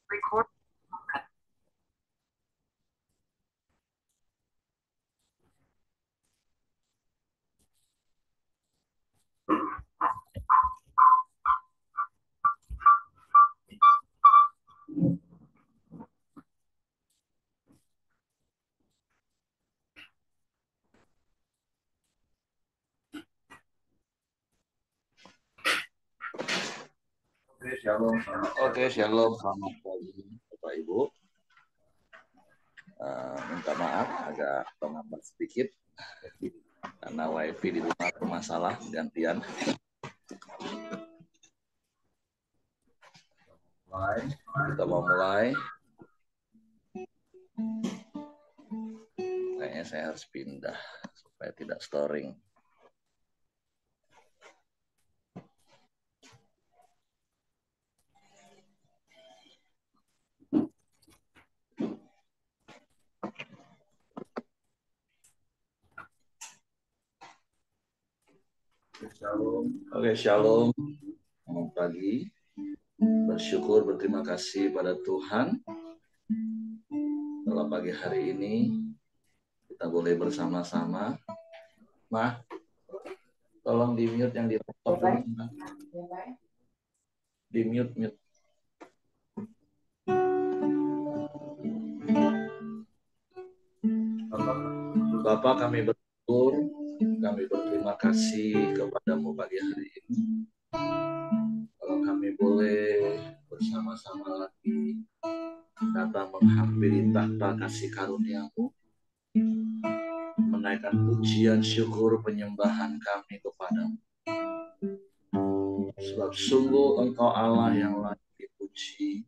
Record. Oke, shalom, selamat pagi Bapak Ibu. Minta maaf agak terlambat sedikit karena WiFi di rumah bermasalah gantian. Kita mau mulai. Kayaknya saya harus pindah supaya tidak storing. Oke, shalom. Selamat pagi. Bersyukur, berterima kasih pada Tuhan. Dalam pagi hari ini kita boleh bersama-sama. Mah, tolong di mute yang di laptop dulu. Di mute. Bapak, kami bersyukur, kami berterima kasih kepadamu pagi hari ini. Kalau kami boleh bersama-sama lagi datang menghampiri tahta kasih karunia-Mu, menaikkan pujian, syukur, penyembahan kami kepadamu. Sebab sungguh Engkau Allah yang layak dipuji,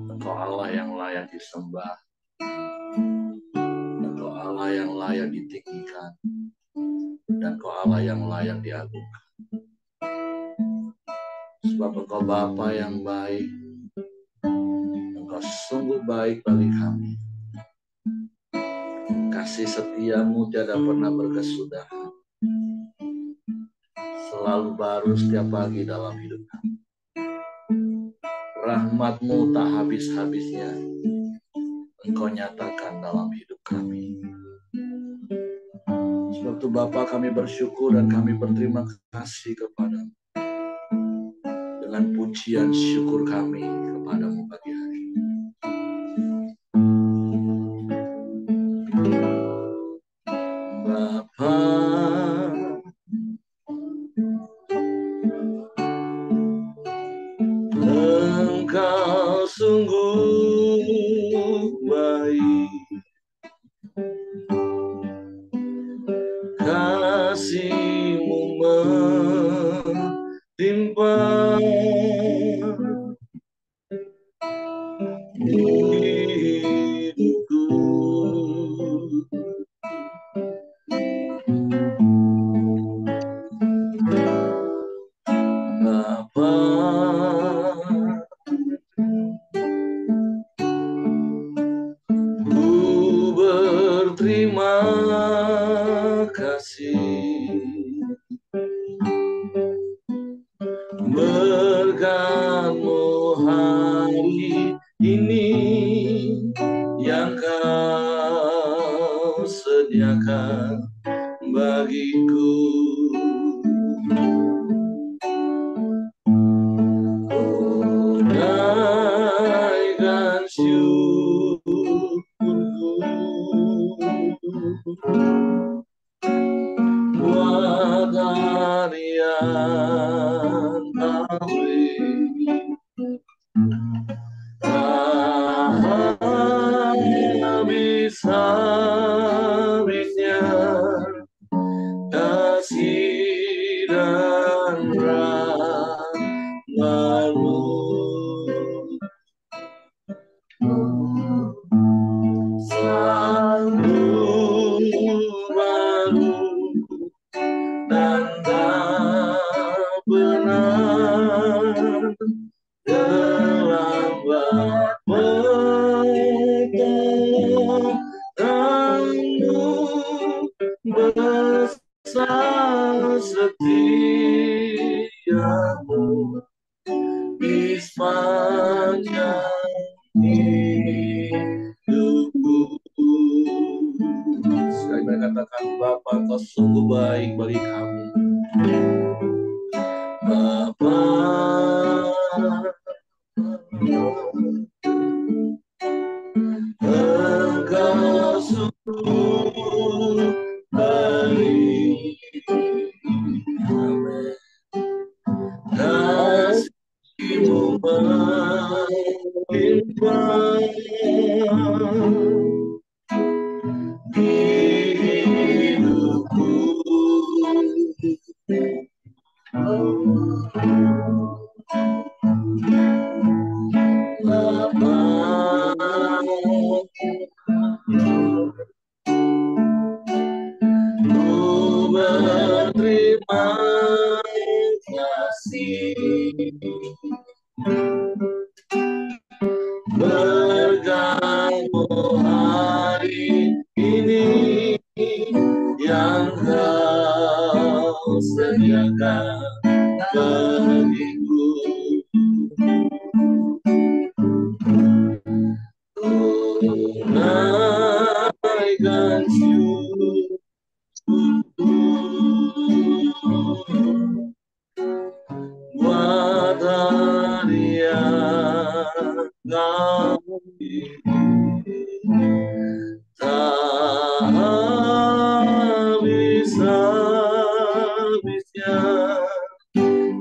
Engkau Allah yang layak disembah, Engkau Allah yang layak ditinggikan, dan Engkau Allah yang layak diagungkan. Sebab Engkau Bapa yang baik, Engkau sungguh baik bagi kami. Kasih setiamu tiada pernah berkesudahan, selalu baru setiap pagi dalam hidup kami. Rahmat-Mu tak habis-habisnya Engkau nyatakan dalam hidup kami. Sebab itu Bapa, kami bersyukur dan kami berterima kasih kepadamu. Dengan pujian syukur kami kepadamu pagi hari ini. Bapa, Engkau sungguh baik, kasih-Mu melimpah hidupku. Bapa, ku berterima kasih berkat-Mu hari ini yang Kau sediakan bagiku. Oh, naikkan syukurku buat hari yang habis-habisnya kasih dan rahmat-Mu. Selalu baru dan tak pernah terlambat. Pertolongan-Mu besar setiamu di sepanjang sepanjang hidupku. Saya katakan, Bapa, Kau sungguh baik bagi kami. Bapa, Engkau sungguh baik. Amin. Kasih-Mu melimpah di hidupku. Bapa, Ku berterima kasih berkat-Mu hari ini yang Kau sediakan bagiku. Ku naikkan syukur buat hari yang kami tak habis-habisnya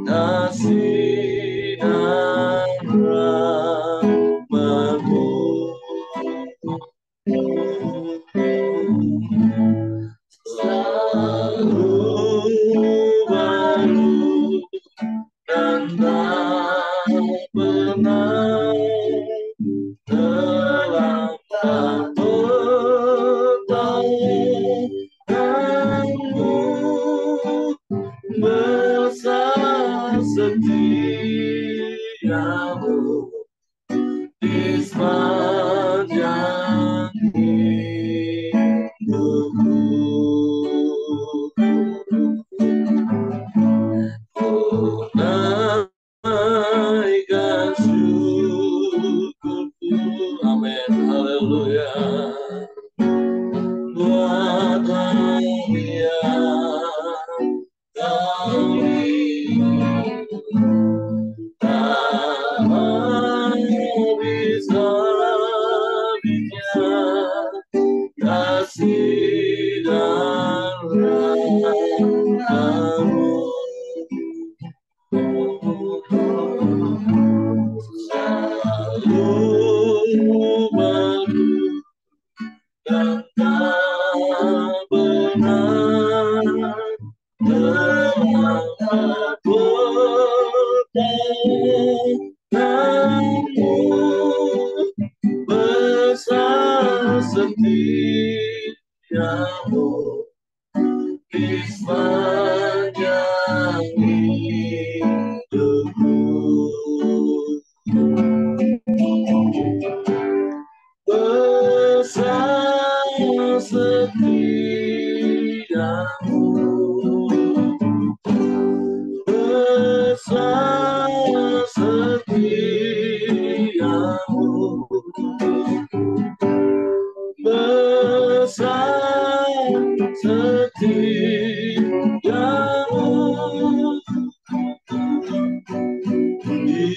kasih dan rahmat-Mu. Selalu baru dan tak pernah terlambat bertemu besar setiamu di sepanjang hidupku. Ku naikkan syukurku. Amin. Haleluya. Buat hari yang kami tak habis-habisnya kasih dan rahmat-Mu. Selalu baru dan tak pernah terlambat bertemu besar setiamu di sepanjang hidupku. Besar setiamu, besar setiamu, besar setiamu di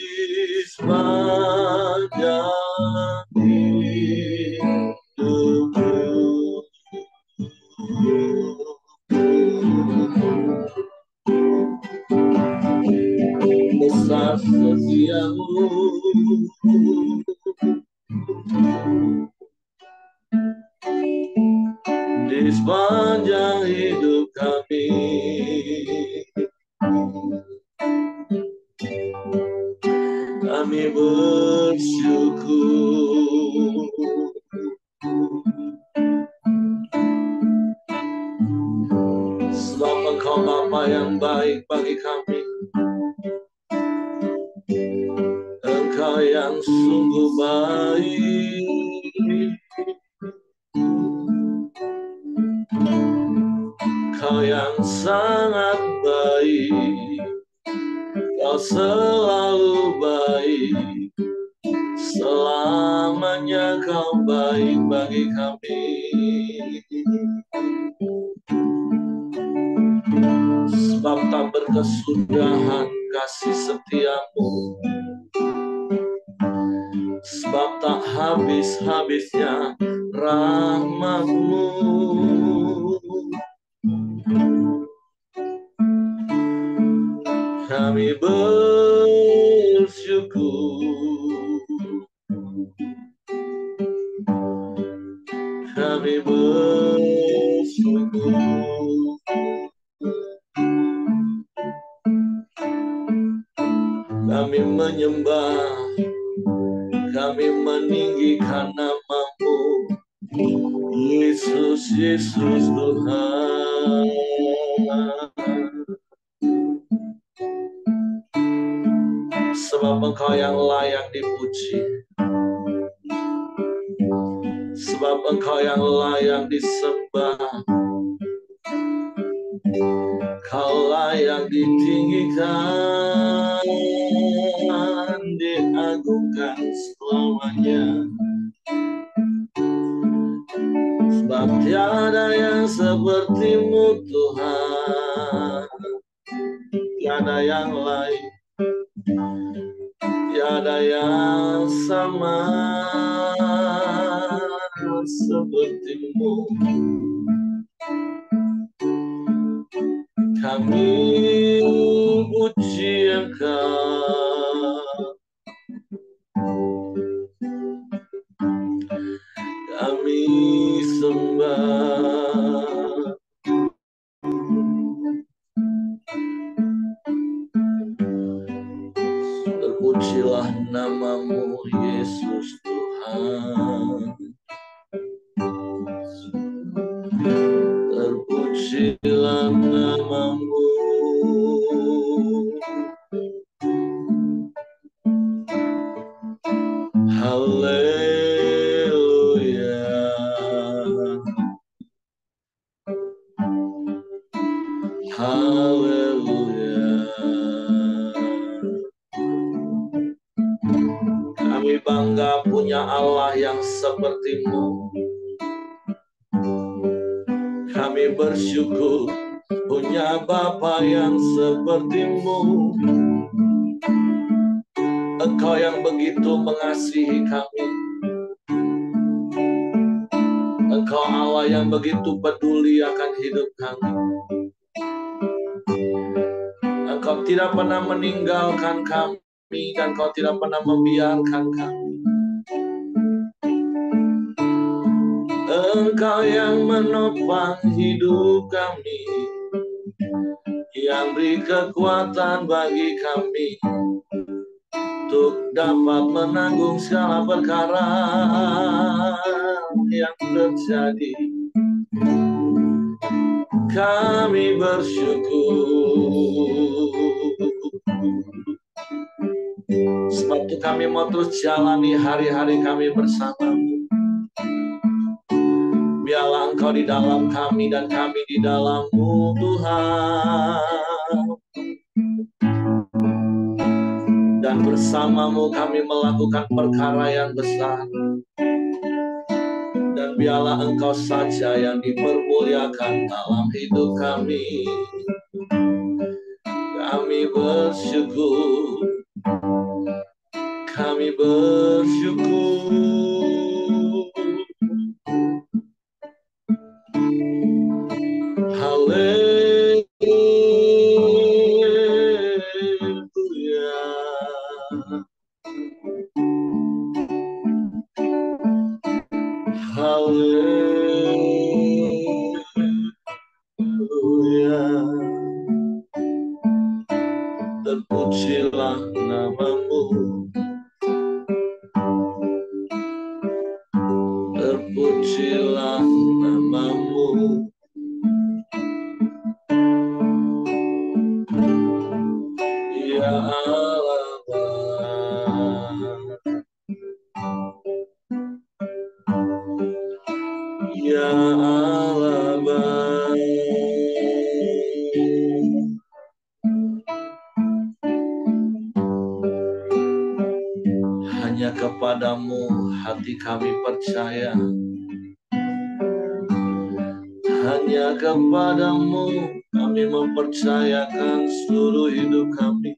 sepanjang hidupku. Besar setiamu di sepanjang hidup kami. Kami bersyukur sebab Engkau Bapa yang baik bagi kami. Engkau yang sungguh baik, Engkau yang sangat baik, Kau selalu baik Selamanya Kau baik bagi kami. Sebab tak berkesudahan kasih setiamu, sebab tak habis-habisnya rahmat-Mu. Kami bersyukur, kami bersyukur. Kami menyembah, kami meninggikan nama-Mu, Yesus, Yesus Tuhan. Sebab Engkau yang layak dipuji, sebab Engkau yang layak disembah, Kau layak ditinggikan, diagungkan selamanya. Sebab tiada yang seperti-Mu Tuhan, tiada yang lain, tiada yang sama seperti-Mu. Kami puji Engkau, kami sembah. Terpujilah nama-Mu, Yesus Tuhan. Terpujilah nama-Mu. Haleluya. Haleluya. Kami bangga punya Allah yang seperti-Mu. Kami bersyukur punya Bapa yang seperti-Mu. Engkau yang begitu mengasihi kami. Engkau Allah yang begitu peduli akan hidup kami. Engkau tidak pernah meninggalkan kami dan Kau tidak pernah membiarkan kami. Engkau yang menopang hidup kami, yang beri kekuatan bagi kami untuk dapat menanggung segala perkara yang terjadi. Kami bersyukur, sebab itu kami mau terus jalani hari-hari kami bersama-Mu. Biarlah Engkau di dalam kami dan kami di dalam-Mu, Tuhan. Dan bersama-Mu kami melakukan perkara yang besar. Dan biarlah Engkau saja yang dipermuliakan dalam hidup kami. Kami bersyukur, kami bersyukur. Haleluya. Haleluya. Terpujilah nama-Mu. Hanya kepadamu hati kami percaya, hanya kepadamu kami mempercayakan seluruh hidup kami.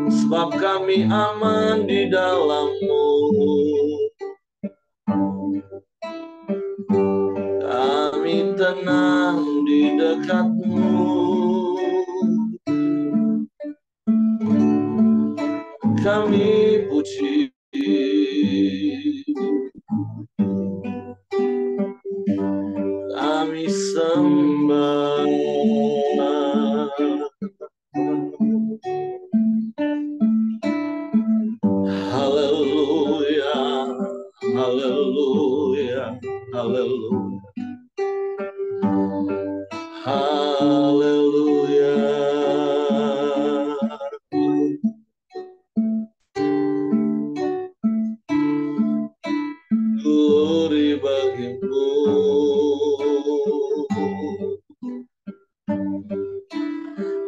Sebab kami aman di dalam-Mu, kami tenang di dekat-Mu. Kami puji, kami sembah. Haleluya, haleluya, haleluya, haleluya. Glory bagimu,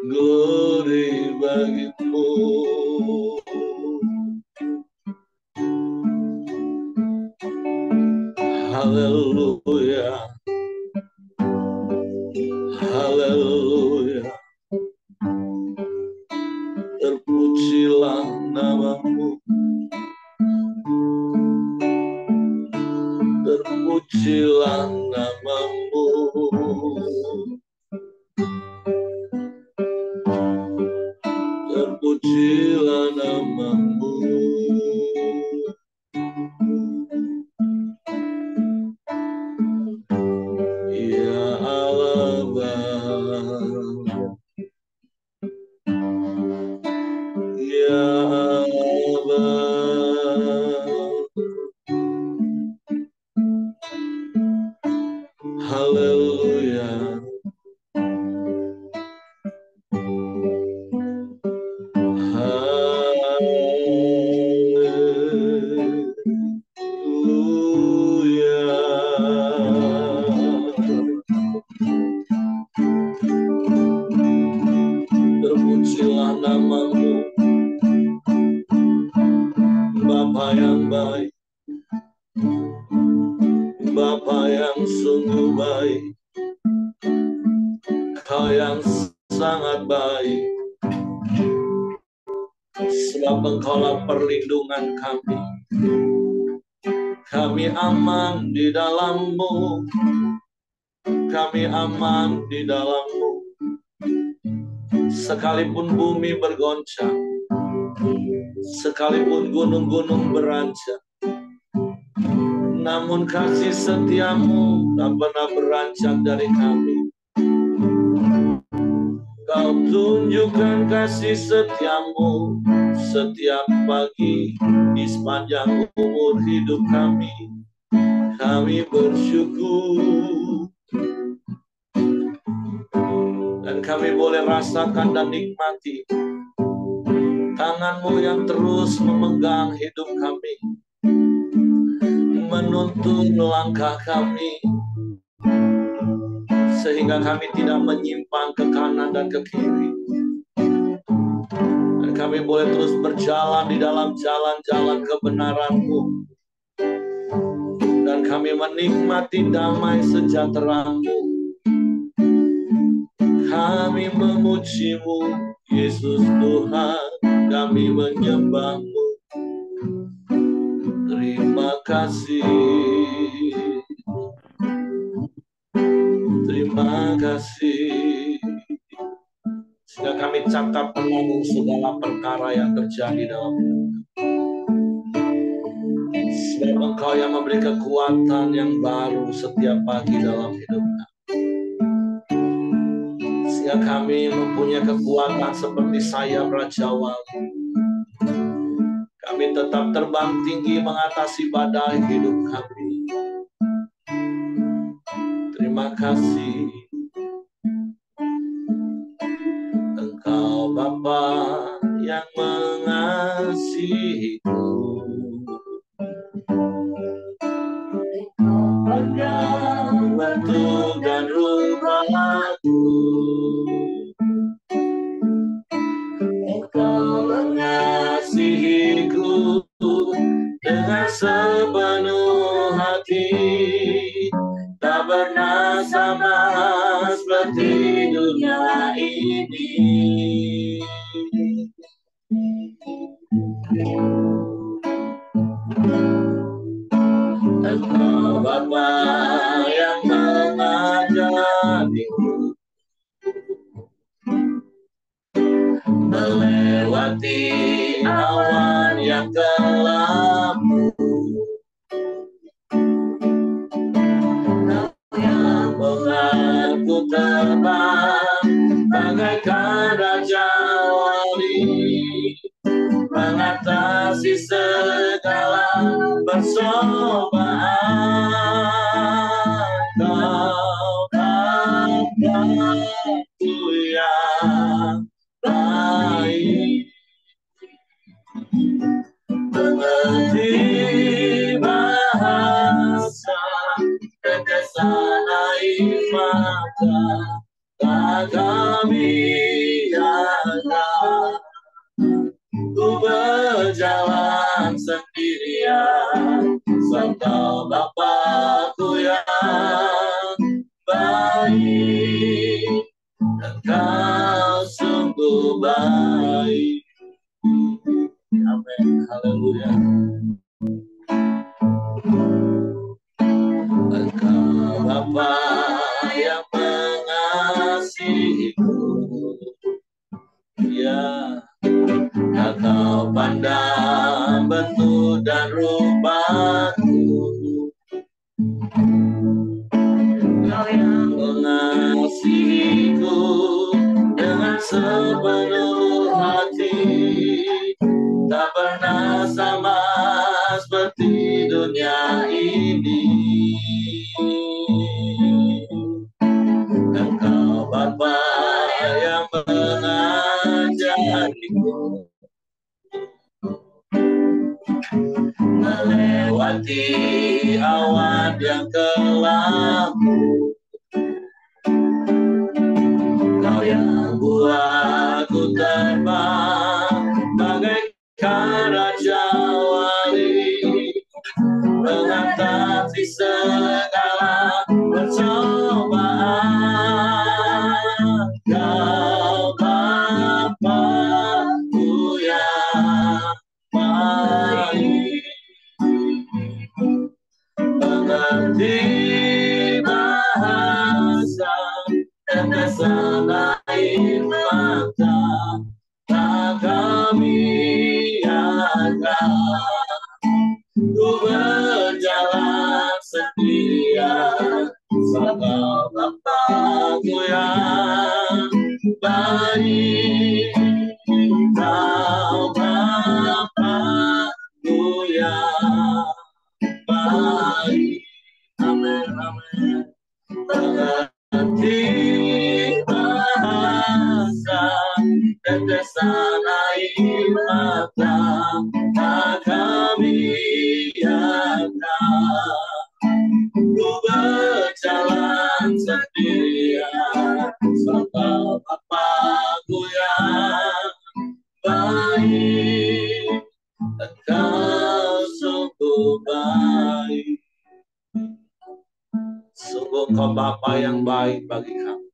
glory bagimu. Haleluya, haleluya. Terpujilah nama-Mu, terpujilah nama-Mu. Terpujilah nama-Mu. Ya Allah Bapa, ya Allah, haleluya, terpujilah nama-Mu, Bapa yang baik, Bapa yang sungguh baik, Kau yang sangat baik, sebab Engkaulah perlindungan kami. Kami aman di dalam-Mu, kami aman di dalam-Mu. Sekalipun bumi bergoncang, sekalipun gunung-gunung beranjak, namun kasih setia-Mu tak pernah beranjak dari kami. Kau tunjukkan kasih setia-Mu setiap pagi di sepanjang umur hidup kami. Kami bersyukur, dan kami boleh rasakan dan nikmati tangan-Mu yang terus memegang hidup kami, menuntun langkah kami, sehingga kami tidak menyimpang ke kanan dan ke kiri. Dan kami boleh terus berjalan di dalam jalan-jalan kebenaran-Mu. Dan kami menikmati damai sejahtera-Mu. Kami memuji-Mu, Yesus Tuhan, kami menyembah-Mu. Terima kasih, terima kasih. Sehingga kami catat penuh segala perkara yang terjadi dalam hidup. Sebab Engkau yang memberi kekuatan yang baru setiap pagi dalam hidup kami. Sehingga kami mempunyai kekuatan seperti sayap Raja Wali. Kami tetap terbang tinggi mengatasi badai hidup kami. Terima kasih. Engkau Bapa yang mengasihiku, Engkau bentuk dan rupaku, Engkau mengasihiku. sepenuh hati, tak pernah sama seperti dunia ini. Engkau Bapa yang mengajariku melewati awan yang kelabu, yang membuatku terbang bagaikan raja wali, mengatasi segala percobaan. Kau Bapa-Ku yang baik, mengerti bahasa tetesan air mata, tak kami ada. Ku berjalan sendirian, Engkau Bapa-Ku yang baik, Engkau sungguh baik. Amin, haleluya. Engkau Bapa yang mengasihiku, ya, Engkau pandang bentuk dan rupaku. Kau yang mengasihiku dengan sepenuh hati, tak pernah sama seperti dunia ini. Engkau Bapa yang mengajariku melewati awan yang kelabu, Kau yang buatku terbang bagaikan raja wali, mengatasi segala percobaan. Kau Bapa-Ku yang baik, mengerti bahasa tetesan air mata, tak kami akan. Ku berjalan sendirian, Engkau Bapa-Ku yang baik, Engkau Bapa-Ku yang baik. Amin, amin. Mengerti bahasa tetesan air mata, tak kami akan. Ku berjalan sendirian, Engkau Bapa-Ku yang baik, Engkau sungguh baik. Sungguh Engkau Bapa yang baik bagi kami,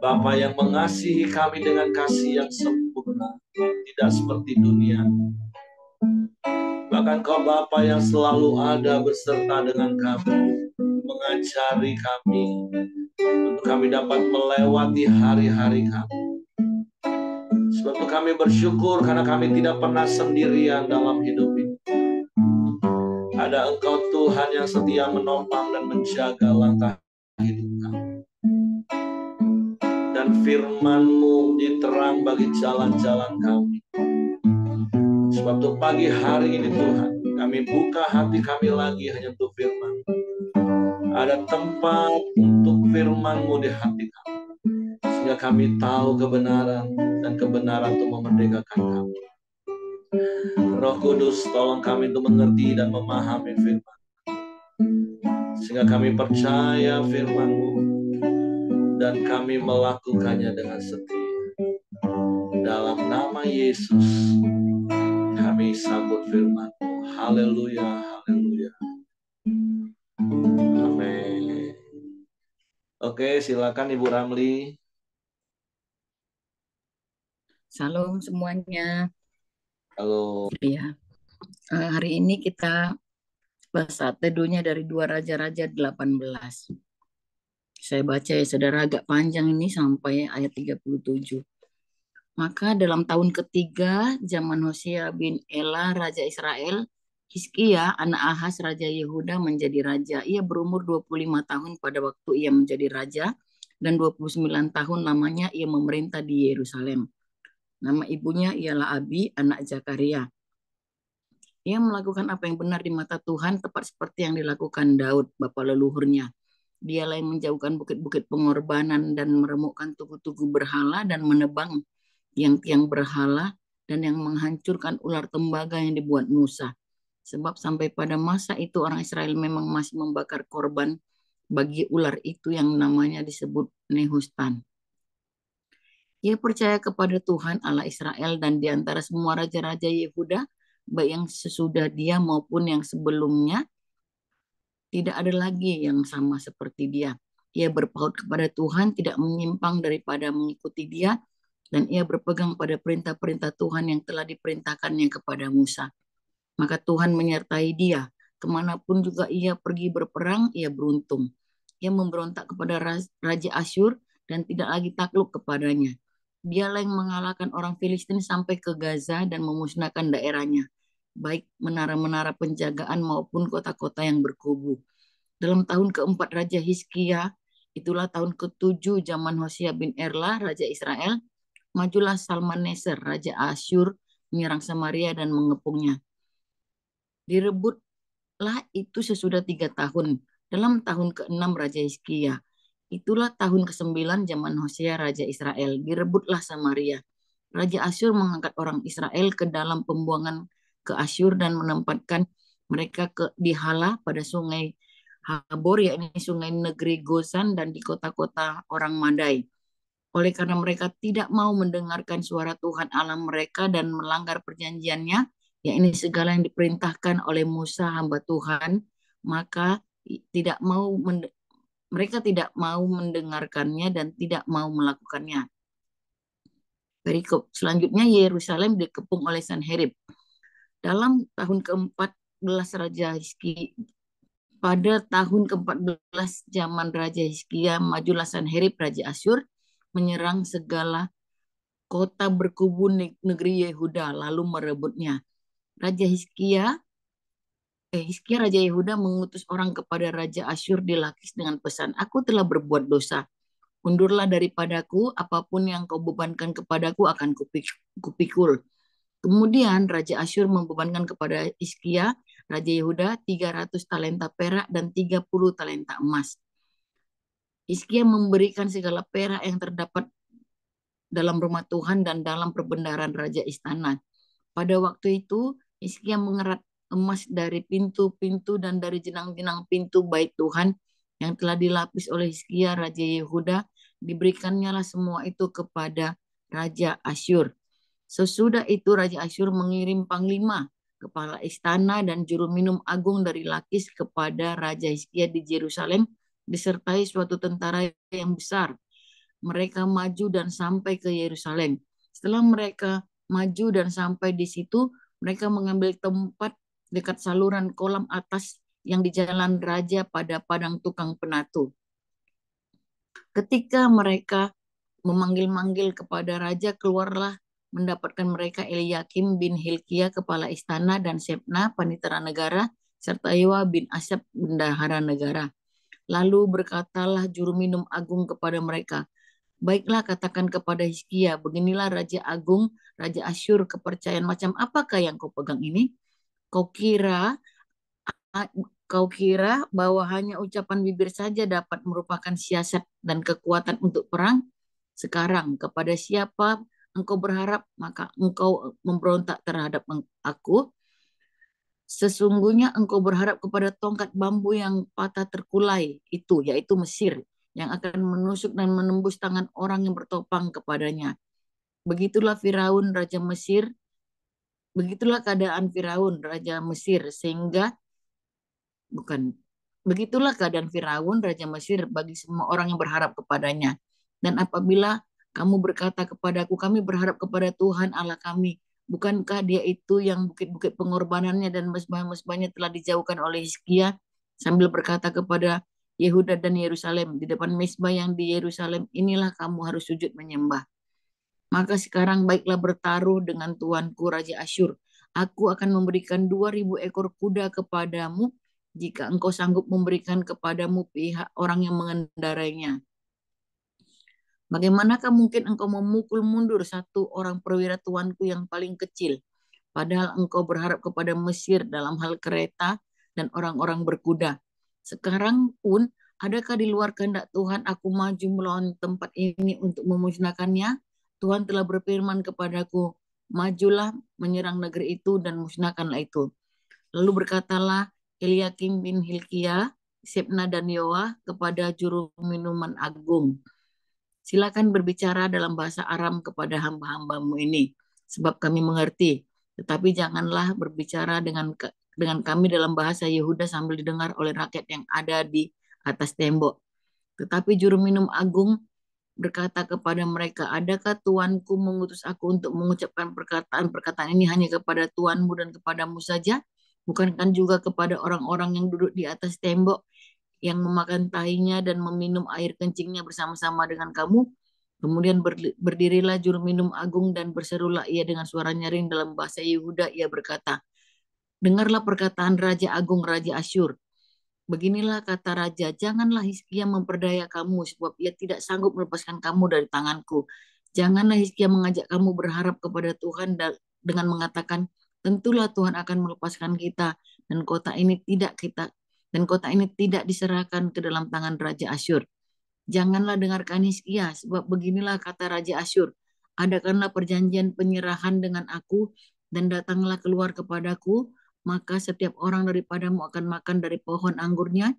Bapa yang mengasihi kami dengan kasih yang sempurna, tidak seperti dunia. Bahkan Kau Bapa yang selalu ada beserta dengan kami, mengajari kami untuk kami dapat melewati hari-hari kami. Sebab itu kami bersyukur karena kami tidak pernah sendirian dalam hidup ini. Ada Engkau Tuhan yang setia menopang dan menjaga langkah hidup kami. Dan firman-Mu diterang bagi jalan-jalan kami. Sebab itu pagi hari ini Tuhan, kami buka hati kami lagi hanya untuk firman. Ada tempat untuk firman-Mu di hati kami, sehingga kami tahu kebenaran, dan kebenaran itu memerdekakan kami. Roh Kudus, tolong kami untuk mengerti dan memahami firman, sehingga kami percaya firman-Mu, dan kami melakukannya dengan setia. Dalam nama Yesus, kami sambut firman-Mu. Haleluya, haleluya. Amin. Oke, silakan Ibu Ramli. Salam semuanya. Halo. Ya, hari ini kita bahas teduhnya dari 2 Raja-Raja 18. Saya baca ya saudara, agak panjang ini sampai ayat 37. Maka dalam tahun ketiga zaman Hosea bin Ela Raja Israel, Hizkia anak Ahaz Raja Yehuda menjadi raja. Ia berumur 25 tahun pada waktu ia menjadi raja dan 29 tahun lamanya ia memerintah di Yerusalem. Nama ibunya ialah Abi anak Zakaria. Ia melakukan apa yang benar di mata Tuhan, tepat seperti yang dilakukan Daud, bapa leluhurnya. Dialah yang menjauhkan bukit-bukit pengorbanan dan meremukkan tugu-tugu berhala dan menebang tiang-tiang berhala dan yang menghancurkan ular tembaga yang dibuat Musa. Sebab sampai pada masa itu orang Israel memang masih membakar korban bagi ular itu yang namanya disebut Nehustan. Ia percaya kepada Tuhan Allah Israel dan di antara semua raja-raja Yehuda, baik yang sesudah dia maupun yang sebelumnya, tidak ada lagi yang sama seperti dia. Ia berpaut kepada Tuhan, tidak menyimpang daripada mengikuti dia, dan ia berpegang pada perintah-perintah Tuhan yang telah diperintahkannya kepada Musa. Maka Tuhan menyertai dia. Kemanapun juga ia pergi berperang, ia beruntung. Ia memberontak kepada Raja Asyur dan tidak lagi takluk kepadanya. Dialah yang mengalahkan orang Filistin sampai ke Gaza dan memusnahkan daerahnya, baik menara-menara penjagaan maupun kota-kota yang berkubu. Dalam tahun keempat Raja Hizkia, itulah tahun ketujuh zaman Hosea bin Erla, Raja Israel, majulah Salmaneser, Raja Asyur, menyerang Samaria dan mengepungnya. Direbutlah itu sesudah 3 tahun. Dalam tahun ke-6 Raja Hizkia. Itulah tahun ke-9 zaman Hosea Raja Israel. Direbutlah Samaria. Raja Asyur mengangkat orang Israel ke dalam pembuangan ke Asyur dan menempatkan mereka di Hala pada sungai Habor, yakni sungai negeri Gozan dan di kota-kota orang Madai. Oleh karena mereka tidak mau mendengarkan suara Tuhan Allah mereka dan melanggar perjanjiannya, yakni segala yang diperintahkan oleh Musa hamba Tuhan, maka tidak mau mereka tidak mau mendengarkannya dan tidak mau melakukannya. Perikop selanjutnya, Yerusalem dikepung oleh Sanherib. Dalam tahun ke-14 Raja Hizki, pada tahun ke-14 zaman Raja Hizkia, majulah Sanherib Raja Asyur menyerang segala kota berkubu negeri Yehuda lalu merebutnya. Raja Hizkia Raja Yehuda mengutus orang kepada Raja Asyur di Lakis dengan pesan, aku telah berbuat dosa. Undurlah daripadaku, apapun yang kau bebankan kepadaku akan kupikul. Kemudian Raja Asyur membebankan kepada Hizkia, Raja Yehuda, 300 talenta perak dan 30 talenta emas. Hizkia memberikan segala perak yang terdapat dalam rumah Tuhan dan dalam perbendaharaan Raja Istana. Pada waktu itu, Hizkia mengerat emas dari pintu-pintu dan dari jenang-jenang pintu bait Tuhan yang telah dilapis oleh Hizkia Raja Yehuda, diberikannya lah semua itu kepada Raja Asyur. Sesudah itu Raja Asyur mengirim panglima, kepala istana dan juru minum agung dari Lakis kepada Raja Hizkia di Yerusalem, disertai suatu tentara yang besar. Mereka maju dan sampai ke Yerusalem. Setelah mereka maju dan sampai di situ, mereka mengambil tempat dekat saluran kolam atas yang di jalan raja pada padang tukang penatu. Ketika mereka memanggil-manggil kepada raja, keluarlah mendapatkan mereka Eliakim bin Hilkiah, kepala istana, dan Sebna, panitera negara, serta Yoa bin Asap, bendahara negara. Lalu berkatalah juru minum agung kepada mereka, baiklah katakan kepada Hizkia, beginilah Raja Agung, Raja Asyur, kepercayaan macam apakah yang kau pegang ini? Kau kira kau kira bahwa hanya ucapan bibir saja dapat merupakan siasat dan kekuatan untuk perang? Sekarang kepada siapa engkau berharap, maka engkau memberontak terhadap aku. Sesungguhnya engkau berharap kepada tongkat bambu yang patah terkulai itu, yaitu Mesir, yang akan menusuk dan menembus tangan orang yang bertopang kepadanya. Begitulah Firaun Raja Mesir Begitulah keadaan Firaun, Raja Mesir, sehingga bukan begitulah keadaan Firaun, Raja Mesir bagi semua orang yang berharap kepadanya. Dan apabila kamu berkata kepadaku, kami berharap kepada Tuhan Allah kami, bukankah dia itu yang bukit-bukit pengorbanannya dan mesbah-mesbahnya telah dijauhkan oleh Hizkia, sambil berkata kepada Yehuda dan Yerusalem, di depan mesbah yang di Yerusalem, inilah kamu harus sujud menyembah. Maka sekarang baiklah bertaruh dengan tuanku Raja Asyur. Aku akan memberikan 2.000 ekor kuda kepadamu jika engkau sanggup memberikan kepadamu pihak orang yang mengendarainya. Bagaimanakah mungkin engkau memukul mundur satu orang perwira tuanku yang paling kecil, padahal engkau berharap kepada Mesir dalam hal kereta dan orang-orang berkuda. Sekarang pun, adakah di luar kehendak Tuhan aku maju melawan tempat ini untuk memusnahkannya? Tuhan telah berfirman kepadaku, majulah menyerang negeri itu dan musnahkanlah itu. Lalu berkatalah Eliakim bin Hilkiah, Sebna dan Yoah kepada juru minuman agung, silakan berbicara dalam bahasa Aram kepada hamba-hambamu ini, sebab kami mengerti. Tetapi janganlah berbicara dengan kami dalam bahasa Yehuda sambil didengar oleh rakyat yang ada di atas tembok. Tetapi juru minum agung berkata kepada mereka, adakah tuanku mengutus aku untuk mengucapkan perkataan-perkataan ini hanya kepada tuanmu dan kepadamu saja? Bukankah juga kepada orang-orang yang duduk di atas tembok, yang memakan tahinya dan meminum air kencingnya bersama-sama dengan kamu? Kemudian berdirilah juru minum agung dan berserulah ia dengan suara nyaring dalam bahasa Yehuda. Ia berkata, dengarlah perkataan Raja Agung Raja Asyur. Beginilah kata Raja, janganlah Hizkia memperdaya kamu, sebab ia tidak sanggup melepaskan kamu dari tanganku. Janganlah Hizkia mengajak kamu berharap kepada Tuhan dengan mengatakan, tentulah Tuhan akan melepaskan kita, dan kota ini tidak diserahkan ke dalam tangan Raja Asyur. Janganlah dengarkan Hizkia, sebab beginilah kata Raja Asyur, adakanlah perjanjian penyerahan dengan aku, dan datanglah keluar kepadaku, maka setiap orang daripadamu akan makan dari pohon anggurnya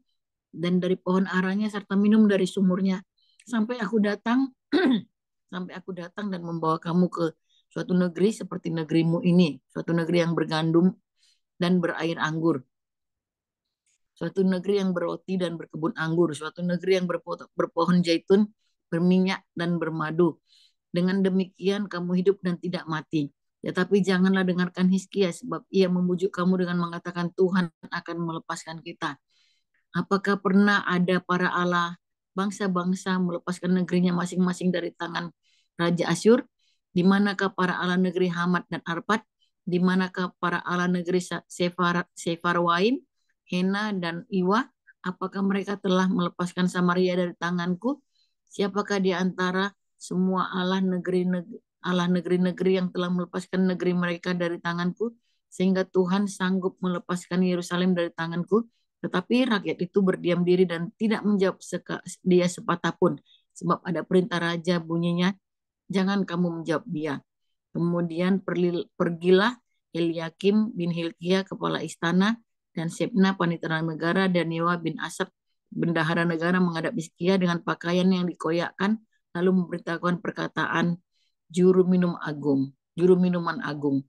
dan dari pohon aranya serta minum dari sumurnya sampai aku datang sampai aku datang dan membawa kamu ke suatu negeri seperti negerimu ini, suatu negeri yang bergandum dan berair anggur, suatu negeri yang berroti dan berkebun anggur, suatu negeri yang berpohon zaitun, berminyak dan bermadu. Dengan demikian kamu hidup dan tidak mati. Tetapi janganlah dengarkan Hizkia, sebab ia membujuk kamu dengan mengatakan Tuhan akan melepaskan kita. Apakah pernah ada para Allah bangsa-bangsa melepaskan negerinya masing-masing dari tangan Raja Asyur? Di manakah para Allah negeri Hamat dan Arpad? Di manakah para Allah negeri Sefarwaim, Hena dan Iwa? Apakah mereka telah melepaskan Samaria dari tanganku? Siapakah di antara semua Allah negeri-negeri yang telah melepaskan negeri mereka dari tanganku, sehingga Tuhan sanggup melepaskan Yerusalem dari tanganku? Tetapi rakyat itu berdiam diri dan tidak menjawab dia sepatah pun, sebab ada perintah raja bunyinya, jangan kamu menjawab dia. Kemudian pergilah Eliakim bin Hilkiah kepala istana dan Sebna panitera negara dan Yoah bin Asap bendahara negara menghadap Hizkia dengan pakaian yang dikoyakkan, lalu memberitahukan perkataan juru minuman agung.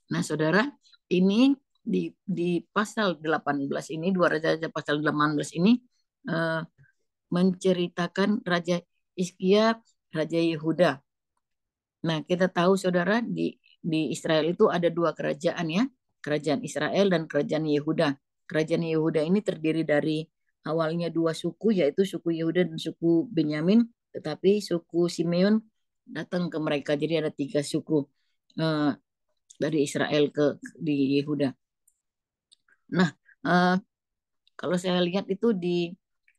Nah, saudara, ini di pasal 18 ini, dua raja-raja pasal 18 ini menceritakan Raja Hizkia, Raja Yehuda. Nah, kita tahu saudara di Israel itu ada dua kerajaan ya, kerajaan Israel dan kerajaan Yehuda. Kerajaan Yehuda ini terdiri dari awalnya dua suku, yaitu suku Yehuda dan suku Benyamin, tetapi suku Simeon datang ke mereka, jadi ada tiga suku dari Israel di Yehuda. Nah, kalau saya lihat itu di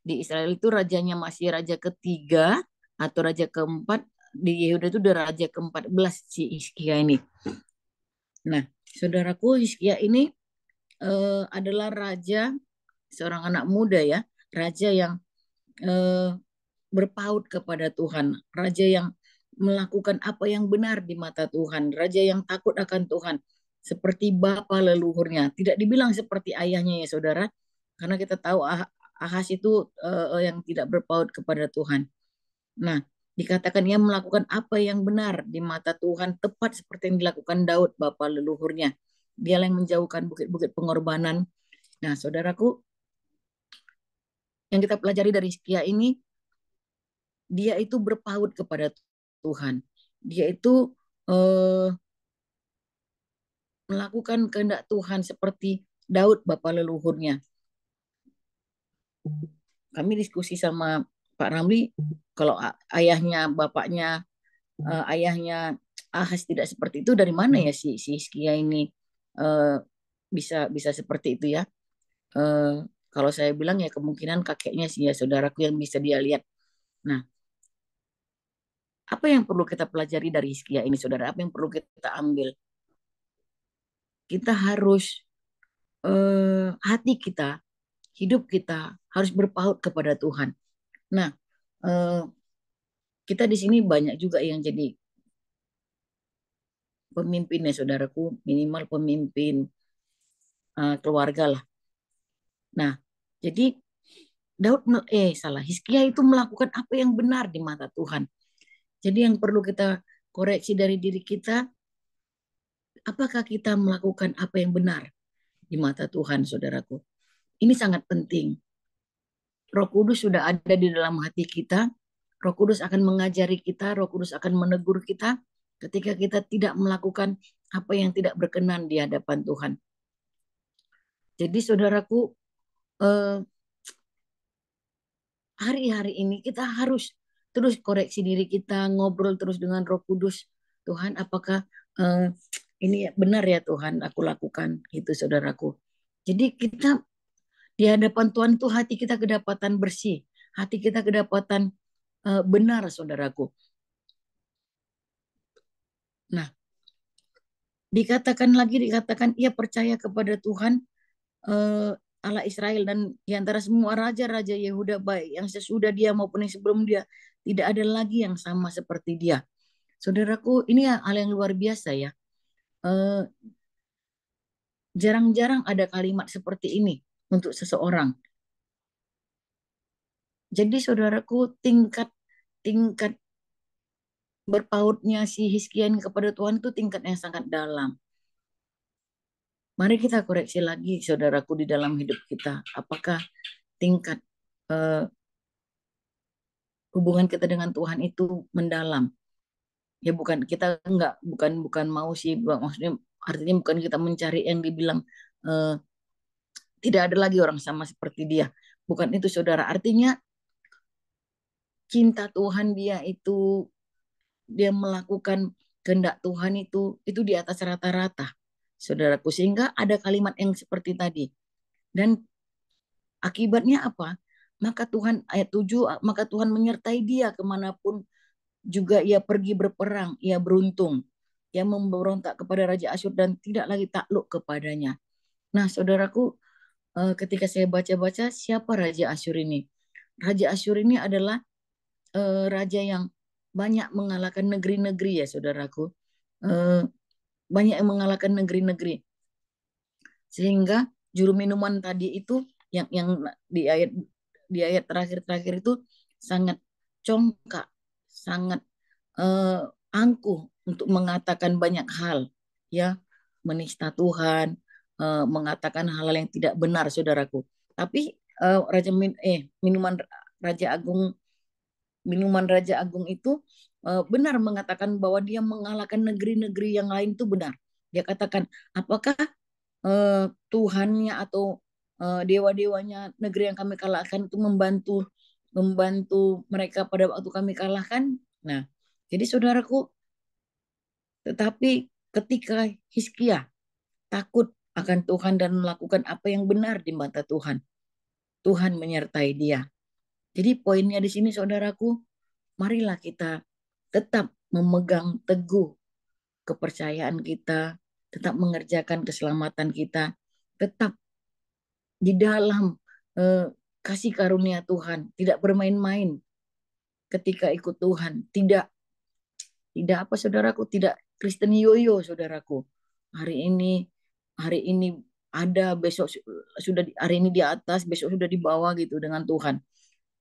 Israel itu rajanya masih raja ketiga atau raja keempat, di Yehuda itu udah raja ke-14 si Hizkia ini. Nah, saudaraku, Hizkia ini adalah raja, seorang anak muda ya, raja yang berpaut kepada Tuhan, raja yang melakukan apa yang benar di mata Tuhan, raja yang takut akan Tuhan, seperti bapa leluhurnya. Tidak dibilang seperti ayahnya ya saudara, karena kita tahu Ahas itu yang tidak berpaut kepada Tuhan. Nah, Dikatakan ia melakukan apa yang benar di mata Tuhan, tepat seperti yang dilakukan Daud, bapa leluhurnya. Dia yang menjauhkan bukit-bukit pengorbanan. Nah, saudaraku, yang kita pelajari dari Hizkia ini, dia itu berpaut kepada Tuhan. Dia itu eh, melakukan kehendak Tuhan seperti Daud, bapa leluhurnya. Kami diskusi sama Pak Ramli, kalau ayahnya, bapaknya, ayahnya Ahas tidak seperti itu, dari mana ya si Hizkia ini eh, bisa bisa seperti itu ya? Eh, Kalau saya bilang ya kemungkinan kakeknya sih ya, saudaraku, yang bisa dia lihat. Nah, apa yang perlu kita pelajari dari Hizkia ini, saudara? Apa yang perlu kita ambil? Kita harus hati kita, hidup kita harus berpaut kepada Tuhan. Nah, eh, kita di sini banyak juga yang jadi pemimpin ya, saudaraku, minimal pemimpin keluarga lah. Nah, jadi Hizkia itu melakukan apa yang benar di mata Tuhan. Jadi yang perlu kita koreksi dari diri kita, apakah kita melakukan apa yang benar di mata Tuhan, saudaraku? Ini sangat penting. Roh Kudus sudah ada di dalam hati kita. Roh Kudus akan mengajari kita, Roh Kudus akan menegur kita ketika kita tidak melakukan apa yang tidak berkenan di hadapan Tuhan. Jadi saudaraku, eh, hari-hari ini kita harus terus koreksi diri kita, ngobrol terus dengan Roh Kudus. Tuhan, apakah ini benar ya Tuhan aku lakukan itu, saudaraku. Jadi kita di hadapan Tuhan itu hati kita kedapatan bersih, hati kita kedapatan benar, saudaraku. Nah, dikatakan ia percaya kepada Tuhan eh, Allah Israel, dan di antara semua raja-raja Yehuda, baik yang sesudah dia maupun yang sebelum dia, tidak ada lagi yang sama seperti dia. Saudaraku, ini hal yang luar biasa ya. Eh, Jarang-jarang ada kalimat seperti ini untuk seseorang. Jadi saudaraku, tingkat tingkat berpautnya si Hizkia kepada Tuhan itu tingkat yang sangat dalam. Mari kita koreksi lagi, saudaraku, di dalam hidup kita. Apakah tingkat eh, hubungan kita dengan Tuhan itu mendalam? Ya bukan kita enggak, bukan mau sih, maksudnya artinya bukan kita mencari yang dibilang eh, tidak ada lagi orang sama seperti dia. Bukan itu, saudara. Artinya cinta Tuhan dia melakukan kehendak Tuhan itu di atas rata-rata, saudaraku. Sehingga ada kalimat yang seperti tadi. Dan akibatnya apa? Maka Tuhan, ayat 7, maka Tuhan menyertai dia kemanapun juga ia pergi berperang, ia beruntung. Ia memberontak kepada Raja Asyur dan tidak lagi takluk kepadanya. Nah, saudaraku, ketika saya baca-baca, siapa Raja Asyur ini? Raja Asyur ini adalah raja yang banyak mengalahkan negeri-negeri ya, saudaraku. Eh, Banyak yang mengalahkan negeri-negeri. Sehingga juru minuman tadi itu yang di ayat terakhir-terakhir itu sangat congkak, sangat eh, angkuh untuk mengatakan banyak hal, ya, menista Tuhan, mengatakan hal-hal yang tidak benar, saudaraku. Tapi minuman Raja Agung minuman Raja Agung itu benar mengatakan bahwa dia mengalahkan negeri-negeri yang lain, itu benar. Dia katakan, apakah Tuhannya atau dewa-dewanya negeri yang kami kalahkan itu membantu membantu mereka pada waktu kami kalahkan? Nah, jadi saudaraku, tetapi ketika Hizkia takut akan Tuhan dan melakukan apa yang benar di mata Tuhan, Tuhan menyertai dia. Jadi poinnya di sini, saudaraku, marilah kita tetap memegang teguh kepercayaan kita, tetap mengerjakan keselamatan kita, tetap di dalam eh, kasih karunia Tuhan, tidak bermain-main ketika ikut Tuhan, tidak tidak apa, saudaraku, tidak Kristen yoyo, saudaraku. Hari ini hari ini ada, besok hari ini di atas, besok sudah di bawah gitu dengan Tuhan.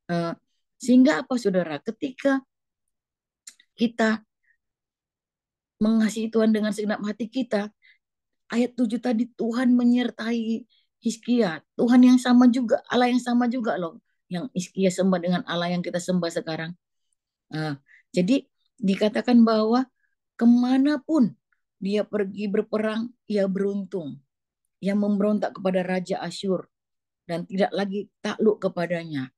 Eh, Sehingga apa, saudara? Ketika kita mengasihi Tuhan dengan segenap hati kita, ayat 7 tadi Tuhan menyertai Hizkia. Tuhan yang sama juga, Allah yang sama juga loh. Yang Hizkia sembah dengan Allah yang kita sembah sekarang. Nah, jadi dikatakan bahwa kemanapun dia pergi berperang, ia beruntung. Ia memberontak kepada Raja Asyur dan tidak lagi takluk kepadanya.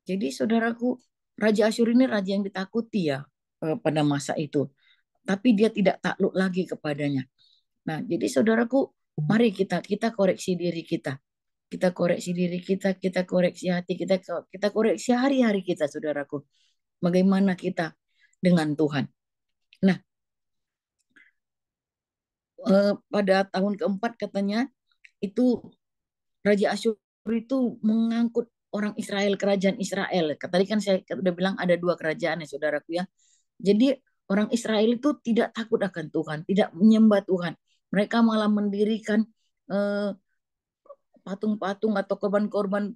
Jadi saudaraku, Raja Asyur ini raja yang ditakuti ya pada masa itu. Tapi dia tidak takluk lagi kepadanya. Nah, jadi saudaraku, mari kita koreksi diri kita. Kita koreksi diri kita koreksi hati kita koreksi hari-hari kita, saudaraku. Bagaimana kita dengan Tuhan. Nah, pada tahun keempat katanya itu Raja Asyur itu mengangkut orang Israel, kerajaan Israel. Tadi kan saya udah bilang ada dua kerajaan ya saudaraku ya. Jadi orang Israel itu tidak takut akan Tuhan, tidak menyembah Tuhan. Mereka malah mendirikan eh, patung-patung atau korban-korban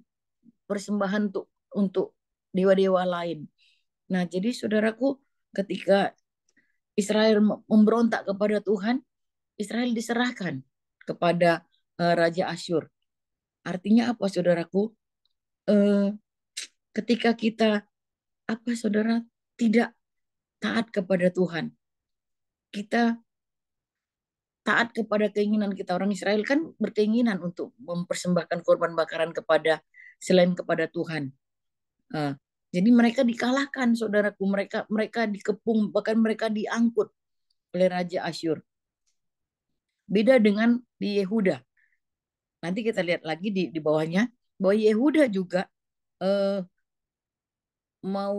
persembahan untuk dewa-dewa lain. Nah, jadi saudaraku, ketika Israel memberontak kepada Tuhan, Israel diserahkan kepada Raja Asyur. Artinya apa, saudaraku? Eh, ketika kita saudara tidak taat kepada Tuhan, kita taat kepada keinginan kita. Orang Israel kan berkeinginan untuk mempersembahkan korban bakaran selain kepada Tuhan. Uh, jadi mereka dikalahkan, saudaraku. Mereka dikepung, bahkan mereka diangkut oleh Raja Asyur. Beda dengan di Yehuda. Nanti kita lihat lagi di bawahnya bahwa Yehuda juga uh, mau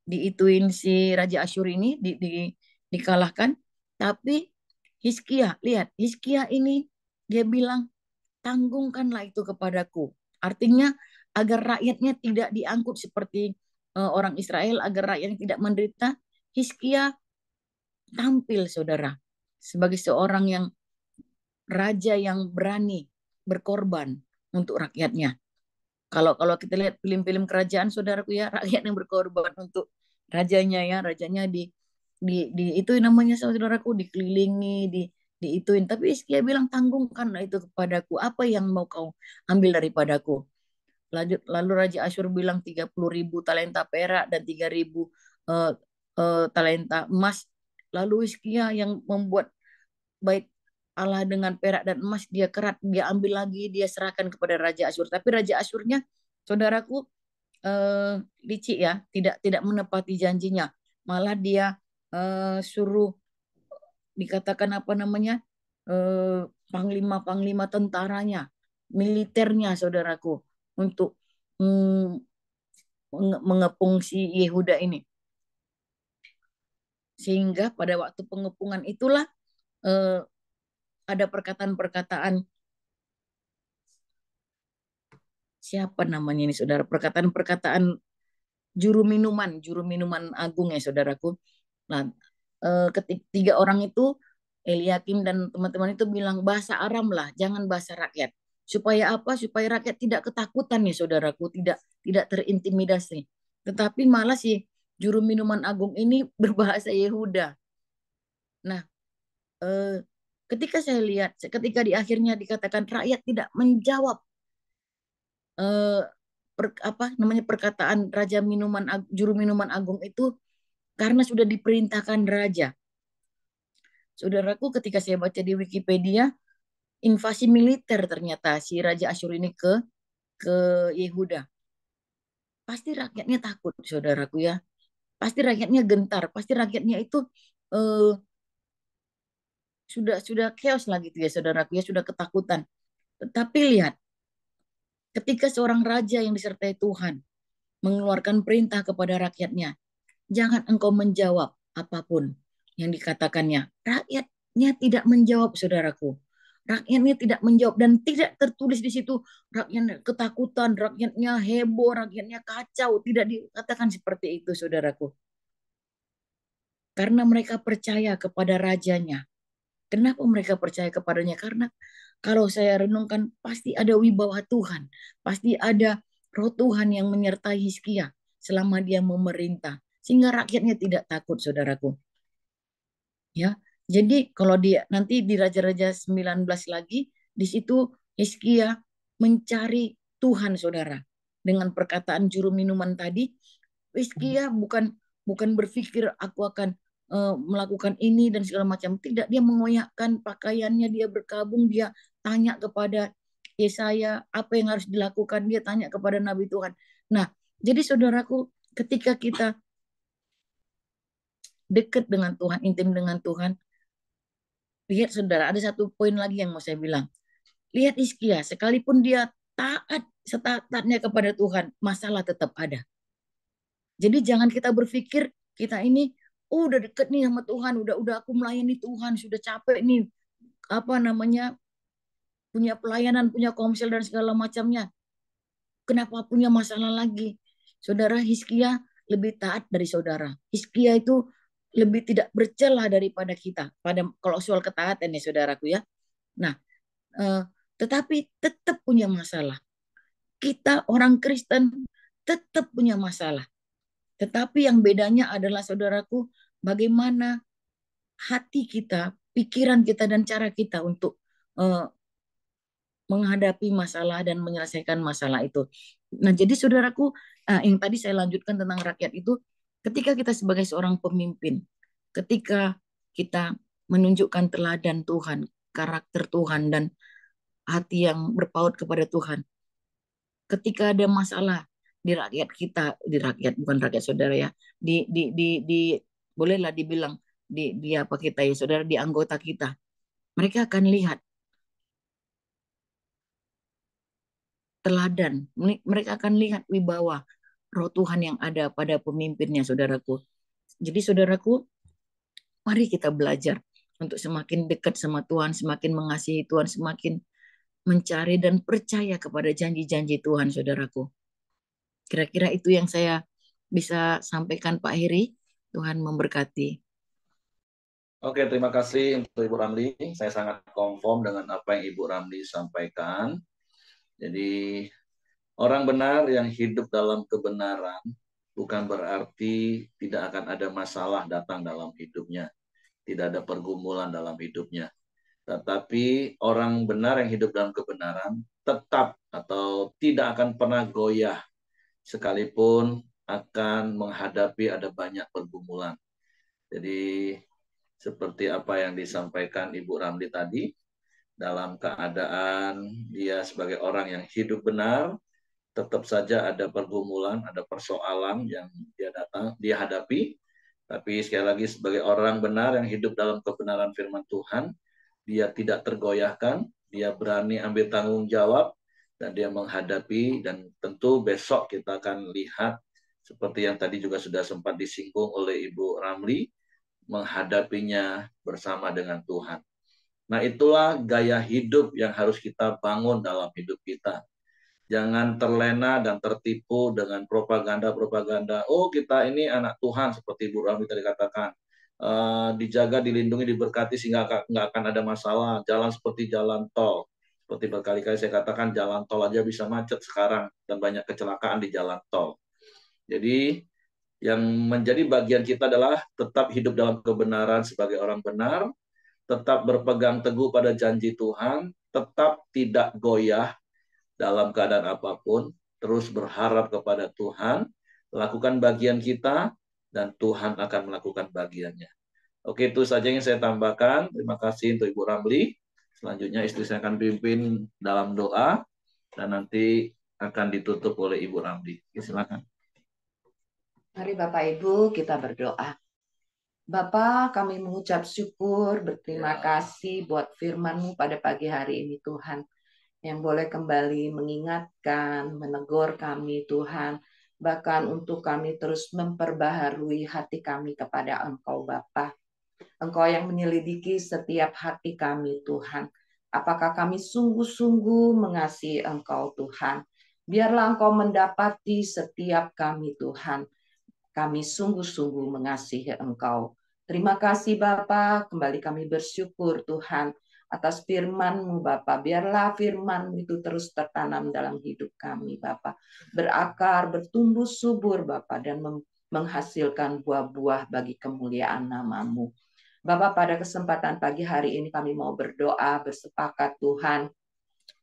diituin si Raja Asyur ini dikalahkan, tapi Hizkia, lihat Hizkia ini dia bilang tanggungkanlah itu kepadaku. Artinya agar rakyatnya tidak diangkut seperti orang Israel, agar rakyatnya tidak menderita. Hizkia tampil, saudara, sebagai seorang yang raja yang berani berkorban untuk rakyatnya. Kalau kita lihat film-film kerajaan, saudaraku ya, rakyat yang berkorban untuk rajanya ya, rajanya di itu namanya, saudaraku, dikelilingi, diituin. Tapi Hizkia bilang tanggungkanlah itu kepadaku. Apa yang mau kau ambil daripadaku? Lalu Raja Asyur bilang 30.000 talenta perak dan 3.000 uh, talenta emas. Lalu Hizkia yang membuat baik Allah dengan perak dan emas, dia kerat, dia ambil lagi, dia serahkan kepada Raja Asyur. Tapi Raja Asyurnya, saudaraku, licik ya, tidak menepati janjinya. Malah dia suruh, dikatakan apa namanya, panglima-panglima tentaranya, militernya, saudaraku, untuk mengepung si Yehuda ini. Sehingga pada waktu pengepungan itulah ada perkataan-perkataan, siapa namanya ini, saudara, perkataan-perkataan juru minuman agung ya, saudaraku. Nah, tiga orang itu, Eliakim dan teman-teman itu bilang bahasa Aram lah, jangan bahasa rakyat. Supaya apa? Supaya rakyat tidak ketakutan nih, saudaraku, tidak terintimidasi. Tetapi malah si juru minuman agung ini berbahasa Yehuda. Nah, ketika saya lihat, ketika di akhirnya dikatakan rakyat tidak menjawab perkataan juru minuman agung itu, karena sudah diperintahkan raja. Saudaraku, ketika saya baca di Wikipedia, invasi militer ternyata si Raja Asyur ini ke Yehuda. Pasti rakyatnya takut, saudaraku ya. Pasti rakyatnya gentar, pasti rakyatnya itu eh, sudah chaos lah gitu ya, saudaraku ya, sudah ketakutan. Tetapi lihat, ketika seorang raja yang disertai Tuhan mengeluarkan perintah kepada rakyatnya, jangan engkau menjawab apapun yang dikatakannya. Rakyatnya tidak menjawab, saudaraku. Rakyatnya tidak menjawab dan tidak tertulis di situ rakyatnya ketakutan, rakyatnya heboh, rakyatnya kacau. Tidak dikatakan seperti itu, saudaraku. Karena mereka percaya kepada rajanya. Kenapa mereka percaya kepadanya? Karena kalau saya renungkan, pasti ada wibawa Tuhan. Pasti ada roh Tuhan yang menyertai Hizkia selama dia memerintah. sehingga rakyatnya tidak takut, saudaraku. Ya, jadi kalau dia nanti di Raja-Raja 19 lagi, di situ Hizkia mencari Tuhan, saudara. Dengan perkataan juru minuman tadi, Hizkia bukan bukan berpikir aku akan melakukan ini dan segala macam. Tidak, dia mengoyakkan pakaiannya, dia berkabung, dia tanya kepada Yesaya apa yang harus dilakukan, dia tanya kepada Nabi Tuhan. Nah, jadi saudaraku, ketika kita dekat dengan Tuhan, intim dengan Tuhan, lihat saudara, ada satu poin lagi yang mau saya bilang. Lihat Hizkia, sekalipun dia taat setaatnya kepada Tuhan, masalah tetap ada. Jadi jangan kita berpikir kita ini udah deket nih sama Tuhan, udah aku melayani Tuhan, sudah capek nih apa namanya punya pelayanan, punya komsel dan segala macamnya. Kenapa punya masalah lagi? Saudara, Hizkia lebih taat dari saudara. Hizkia itu lebih tidak bercela daripada kita. Pada kalau soal ketaatan ya saudaraku ya. Nah, tetapi tetap punya masalah. Kita orang Kristen tetap punya masalah. Tetapi yang bedanya adalah saudaraku, bagaimana hati kita, pikiran kita, dan cara kita untuk menghadapi masalah dan menyelesaikan masalah itu. Nah, jadi saudaraku, yang tadi saya lanjutkan tentang rakyat itu, ketika kita sebagai seorang pemimpin, ketika kita menunjukkan teladan Tuhan, karakter Tuhan, dan hati yang berpaut kepada Tuhan, ketika ada masalah di rakyat kita, di rakyat bukan rakyat saudara ya, di bolehlah dibilang di apa kita ya saudara, di anggota kita, mereka akan lihat teladan, mereka akan lihat wibawa roh Tuhan yang ada pada pemimpinnya, saudaraku. Jadi saudaraku, mari kita belajar untuk semakin dekat sama Tuhan, semakin mengasihi Tuhan, semakin mencari dan percaya kepada janji-janji Tuhan, saudaraku. Kira-kira itu yang saya bisa sampaikan, Pak Heri. Tuhan memberkati. Oke, terima kasih untuk Ibu Ramli. Saya sangat konform dengan apa yang Ibu Ramli sampaikan. Jadi, orang benar yang hidup dalam kebenaran bukan berarti tidak akan ada masalah datang dalam hidupnya. Tidak ada pergumulan dalam hidupnya. Tetapi orang benar yang hidup dalam kebenaran tetap atau tidak akan pernah goyah sekalipun akan menghadapi ada banyak pergumulan. Jadi seperti apa yang disampaikan Ibu Ramli tadi, dalam keadaan dia sebagai orang yang hidup benar, tetap saja ada pergumulan, ada persoalan yang dia hadapi. Tapi sekali lagi sebagai orang benar yang hidup dalam kebenaran firman Tuhan, dia tidak tergoyahkan, dia berani ambil tanggung jawab, dan dia menghadapi, dan tentu besok kita akan lihat seperti yang tadi juga sudah sempat disinggung oleh Ibu Ramli, menghadapinya bersama dengan Tuhan. Nah, itulah gaya hidup yang harus kita bangun dalam hidup kita. Jangan terlena dan tertipu dengan propaganda-propaganda. Oh, kita ini anak Tuhan, seperti Ibu Ramli tadi katakan. Dijaga, dilindungi, diberkati sehingga nggak akan ada masalah. Jalan seperti jalan tol. Seperti berkali-kali saya katakan, jalan tol aja bisa macet sekarang dan banyak kecelakaan di jalan tol. Jadi yang menjadi bagian kita adalah tetap hidup dalam kebenaran sebagai orang benar, tetap berpegang teguh pada janji Tuhan, tetap tidak goyah dalam keadaan apapun, terus berharap kepada Tuhan, lakukan bagian kita, dan Tuhan akan melakukan bagiannya. Oke, itu saja yang saya tambahkan. Terima kasih untuk Ibu Ramli. Selanjutnya istri saya akan pimpin dalam doa, dan nanti akan ditutup oleh Ibu Ramli. Silakan. Mari Bapak Ibu kita berdoa. Bapa, kami mengucap syukur, berterima kasih buat firman-Mu pada pagi hari ini Tuhan. Yang boleh kembali mengingatkan, menegur kami Tuhan. Bahkan untuk kami terus memperbaharui hati kami kepada Engkau Bapa. Engkau yang menyelidiki setiap hati kami Tuhan. Apakah kami sungguh-sungguh mengasihi Engkau Tuhan. Biarlah Engkau mendapati setiap kami Tuhan. Kami sungguh-sungguh mengasihi Engkau. Terima kasih Bapa, kembali kami bersyukur Tuhan atas firman-Mu Bapa. Biarlah firman itu terus tertanam dalam hidup kami Bapa. Berakar, bertumbuh subur Bapa, dan menghasilkan buah-buah bagi kemuliaan nama-Mu. Bapak, pada kesempatan pagi hari ini kami mau berdoa, bersepakat Tuhan,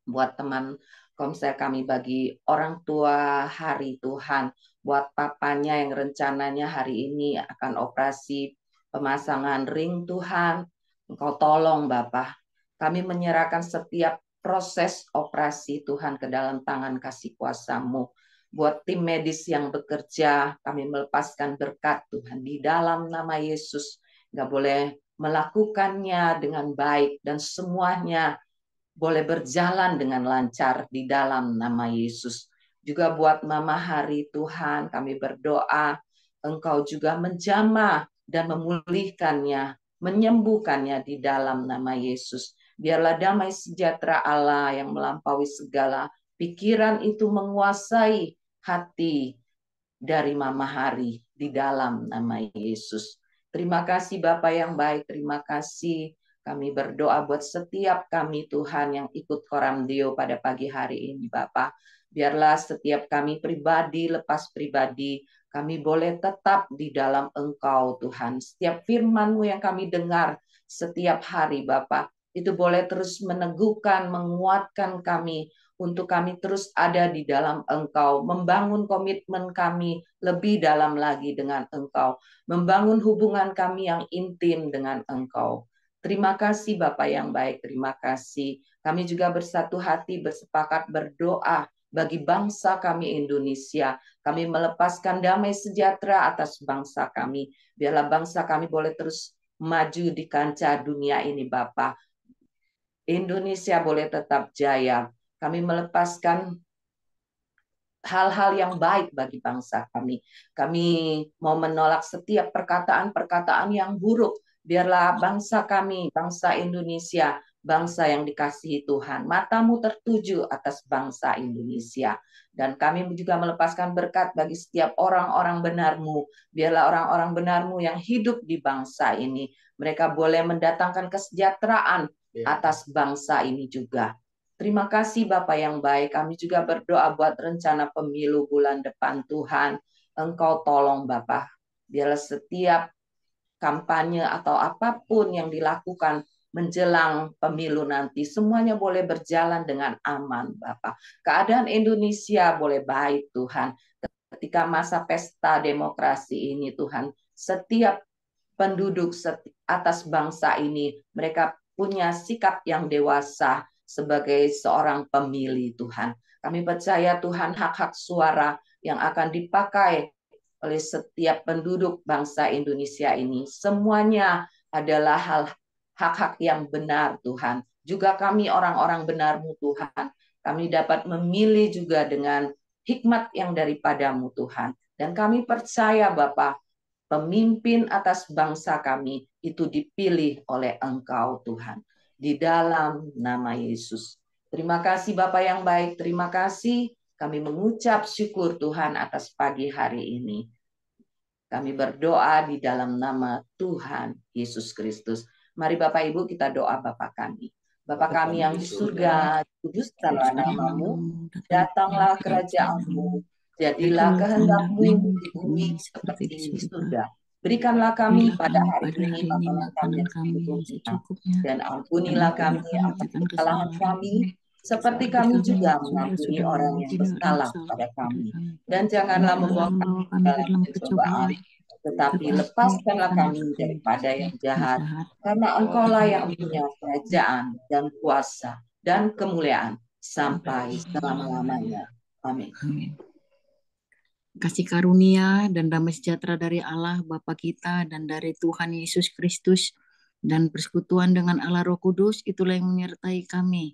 buat teman komsel kami, bagi orang tua hari Tuhan, buat papanya yang rencananya hari ini akan operasi pemasangan ring Tuhan, Engkau tolong Bapak. Kami menyerahkan setiap proses operasi Tuhan ke dalam tangan kasih kuasa-Mu. Buat tim medis yang bekerja, kami melepaskan berkat Tuhan di dalam nama Yesus. Nggak boleh melakukannya dengan baik dan semuanya boleh berjalan dengan lancar di dalam nama Yesus. Juga buat Mama Hari Tuhan, kami berdoa Engkau juga menjamah dan memulihkannya, menyembuhkannya di dalam nama Yesus. Biarlah damai sejahtera Allah yang melampaui segala pikiran itu menguasai hati dari Mama Hari di dalam nama Yesus. Terima kasih Bapak yang baik, terima kasih. Kami berdoa buat setiap kami Tuhan yang ikut Koramdeo pada pagi hari ini Bapak. Biarlah setiap kami pribadi, lepas pribadi, kami boleh tetap di dalam Engkau Tuhan. Setiap firman-Mu yang kami dengar setiap hari Bapak, itu boleh terus meneguhkan, menguatkan kami, untuk kami terus ada di dalam Engkau, membangun komitmen kami lebih dalam lagi dengan Engkau, membangun hubungan kami yang intim dengan Engkau. Terima kasih Bapak yang baik, terima kasih. Kami juga bersatu hati, bersepakat berdoa bagi bangsa kami Indonesia. Kami melepaskan damai sejahtera atas bangsa kami. Biarlah bangsa kami boleh terus maju di kancah dunia ini Bapak. Indonesia boleh tetap jaya. Kami melepaskan hal-hal yang baik bagi bangsa kami. Kami mau menolak setiap perkataan-perkataan yang buruk. Biarlah bangsa kami, bangsa Indonesia, bangsa yang dikasihi Tuhan. Matamu tertuju atas bangsa Indonesia. Dan kami juga melepaskan berkat bagi setiap orang-orang benar-Mu. Biarlah orang-orang benar-Mu yang hidup di bangsa ini, mereka boleh mendatangkan kesejahteraan atas bangsa ini juga. Terima kasih Bapak yang baik. Kami juga berdoa buat rencana pemilu bulan depan Tuhan. Engkau tolong Bapak. Biarlah setiap kampanye atau apapun yang dilakukan menjelang pemilu nanti, semuanya boleh berjalan dengan aman Bapak. Keadaan Indonesia boleh baik Tuhan. Ketika masa pesta demokrasi ini Tuhan, setiap penduduk atas bangsa ini, mereka punya sikap yang dewasa sebagai seorang pemilih Tuhan. Kami percaya Tuhan hak-hak suara yang akan dipakai oleh setiap penduduk bangsa Indonesia ini, semuanya adalah hak-hak yang benar Tuhan. Juga kami orang-orang benar-Mu Tuhan. Kami dapat memilih juga dengan hikmat yang daripadamu Tuhan. Dan kami percaya Bapak, pemimpin atas bangsa kami itu dipilih oleh Engkau Tuhan. Di dalam nama Yesus. Terima kasih Bapak yang baik. Terima kasih. Kami mengucap syukur Tuhan atas pagi hari ini. Kami berdoa di dalam nama Tuhan Yesus Kristus. Mari Bapak Ibu kita doa Bapak kami. Bapak kami yang di surga, kuduskanlah nama-Mu, datanglah kerajaan-Mu, jadilah kehendak-Mu di bumi seperti di surga. Berikanlah kami pada hari ini makanan kami yang secukupnya, dan ampunilah kami atas kesalahan kami, seperti kami juga mengampuni orang yang bersalah pada kami. Dan janganlah membawa kami dalam pencobaan, tetapi lepaskanlah kami daripada yang jahat, karena Engkaulah yang punya kerajaan dan kuasa dan kemuliaan sampai selama-lamanya. Amin. Kasih karunia dan damai sejahtera dari Allah Bapa kita dan dari Tuhan Yesus Kristus dan persekutuan dengan Allah Roh Kudus, itulah yang menyertai kami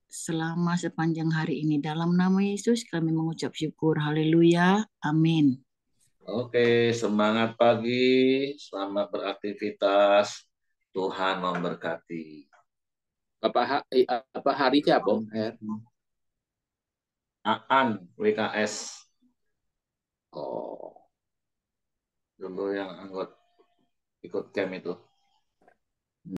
selama sepanjang hari ini. Dalam nama Yesus kami mengucap syukur. Haleluya. Amin. Oke, semangat pagi, selamat beraktivitas. Tuhan memberkati. Apa harinya, Bang? Aan, WKS. Oh, Dulu yang ikut camp itu.